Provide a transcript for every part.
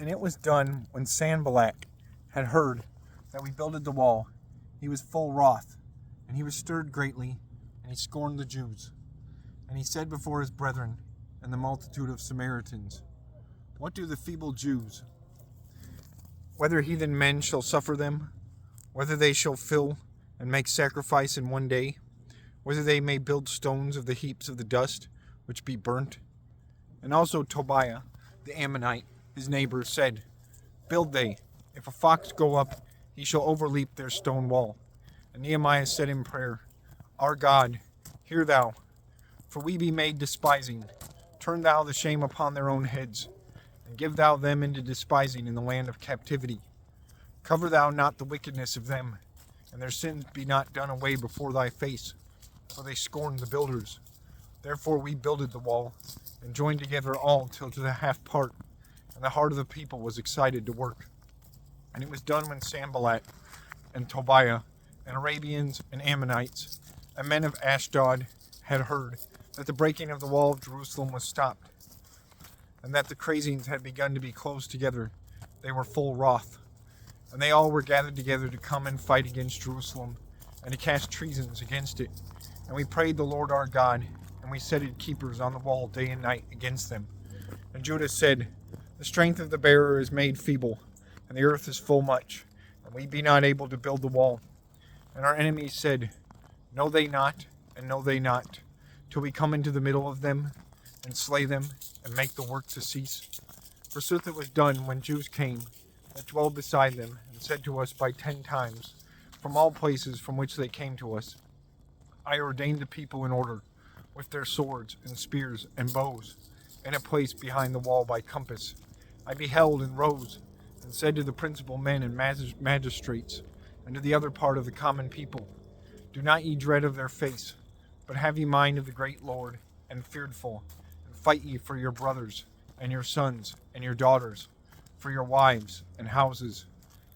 And it was done when Sanballat had heard that we builded the wall. He was full wroth, and he was stirred greatly, and he scorned the Jews. And he said before his brethren and the multitude of Samaritans, What do the feeble Jews? Whether heathen men shall suffer them, whether they shall fill and make sacrifice in one day, whether they may build stones of the heaps of the dust, which be burnt. And also Tobiah, the Ammonite, his neighbor, said, Build they, if a fox go up, he shall overleap their stone wall. And Nehemiah said in prayer, Our God, hear thou, for we be made despising. Turn thou the shame upon their own heads, and give thou them into despising in the land of captivity. Cover thou not the wickedness of them, and their sins be not done away before thy face, for they scorned the builders. Therefore we builded the wall, and joined together all till to the half part, and the heart of the people was excited to work. And it was done when Sanballat and Tobiah and Arabians and Ammonites and men of Ashdod had heard that the breaking of the wall of Jerusalem was stopped, and that the crazings had begun to be closed together. They were full wroth, and they all were gathered together to come and fight against Jerusalem, and to cast treasons against it. And we prayed the Lord our God, and we set keepers on the wall day and night against them. And Judah said, The strength of the bearer is made feeble, and the earth is full much, and we be not able to build the wall. And our enemies said, Know they not, and know they not, till we come into the middle of them, and slay them, and make the work to cease. Forsooth it was done when Jews came, that dwelled beside them, and said to us by 10 times, from all places from which they came to us, I ordained the people in order, with their swords, and spears, and bows, in a place behind the wall by compass. I beheld and rose, and said to the principal men and magistrates, and to the other part of the common people, Do not ye dread of their face, but have ye mind of the great Lord, and fearful, and fight ye for your brothers, and your sons, and your daughters, for your wives and houses.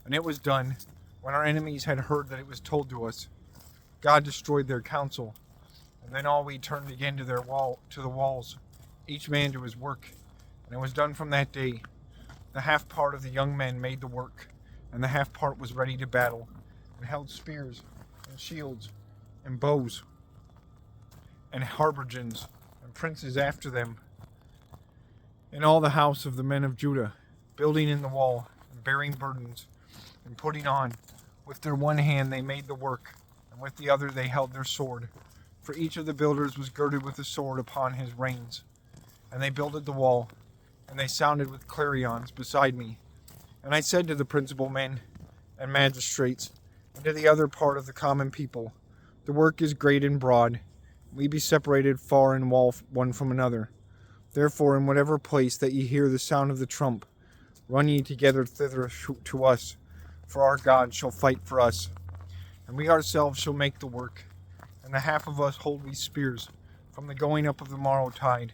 And it was done, when our enemies had heard that it was told to us. God destroyed their counsel, and then all we turned again to the walls, each man to his work. And it was done from that day. The half part of the young men made the work, and the half part was ready to battle, and held spears, and shields, and bows, and habergeons, and princes after them. In all the house of the men of Judah, building in the wall, and bearing burdens, and putting on, with their one hand they made the work, and with the other they held their sword. For each of the builders was girded with a sword upon his reins. And they builded the wall, and they sounded with clarions beside me. And I said to the principal men and magistrates, and to the other part of the common people, The work is great and broad, we be separated far in wall one from another. Therefore in whatever place that ye hear the sound of the trump, run ye together thither to us, for our God shall fight for us. And we ourselves shall make the work, and the half of us hold we spears, from the going up of the morrow tide,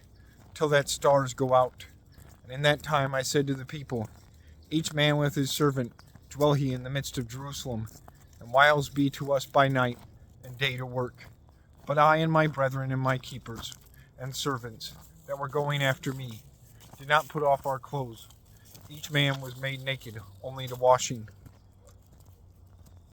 till that stars go out. And in that time I said to the people, Each man with his servant dwell he in the midst of Jerusalem, and whiles be to us by night, and day to work. But I and my brethren and my keepers, and servants, that were going after me, did not put off our clothes. Each man was made naked, only to washing.